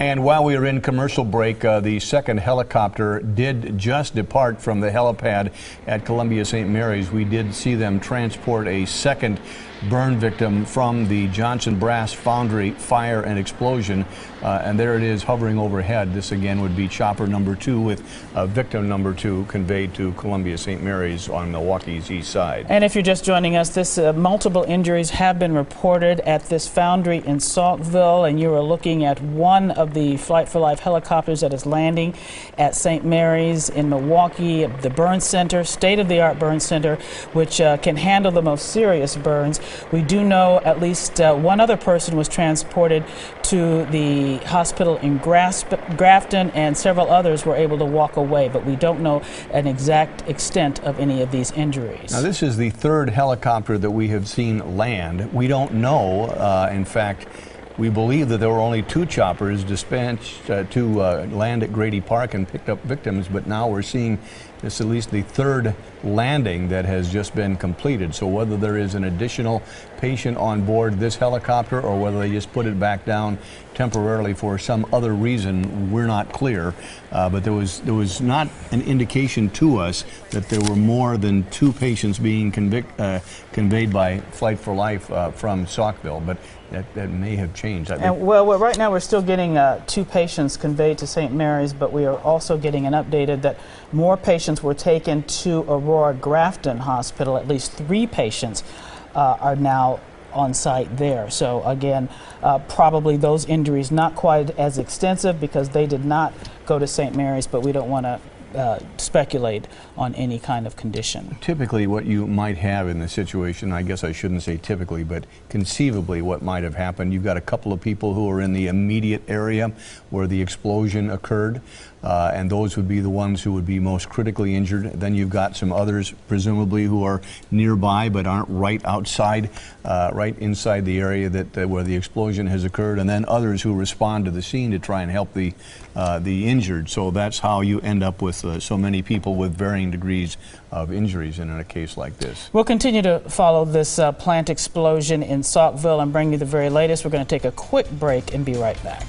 And while we were in commercial break, the second helicopter did just depart from the helipad at Columbia St. Mary's. We did see them transport a second burn victim from the Johnson Brass Foundry fire and explosion, and there it is hovering overhead. This again would be chopper number 2 with victim number 2 conveyed to Columbia St. Mary's on Milwaukee's east side. And if you're just joining us, this multiple injuries have been reported at this foundry in Saukville, and you are looking at one of the Flight for Life helicopters that is landing at St. Mary's in Milwaukee, the burn center, state-of-the-art burn center, which can handle the most serious burns. We do know at least one other person was transported to the hospital in Grafton, and several others were able to walk away, but we don't know an exact extent of any of these injuries. Now, this is the third helicopter that we have seen land. We don't know, in fact, we believe that there were only 2 choppers dispatched to land at Grady Park and picked up victims, but now we're seeing this at least the third landing that has just been completed. So whether there is an additional patient on board this helicopter or whether they just put it back down temporarily for some other reason, we're not clear. But there was not an indication to us that there were more than 2 patients being conveyed by Flight for Life from Saukville, but that may have changed. And well, right now we're still getting 2 patients conveyed to St. Mary's, but we are also getting an updated that more patients were taken to Aurora Grafton Hospital. At least 3 patients are now on site there. So again, probably those injuries not quite as extensive because they did not go to St. Mary's, but we don't want to speculate on any kind of condition. Typically what you might have in this situation, I guess I shouldn't say typically, but conceivably what might have happened, you've got a couple of people who are in the immediate area where the explosion occurred, and those would be the ones who would be most critically injured. Then you've got some others presumably who are nearby but aren't right outside, right inside the area that where the explosion has occurred, and then others who respond to the scene to try and help the injured. So that's how you end up with so many people with varying degrees of injuries in a case like this. We'll continue to follow this plant explosion in Saukville and bring you the very latest. We're going to take a quick break and be right back.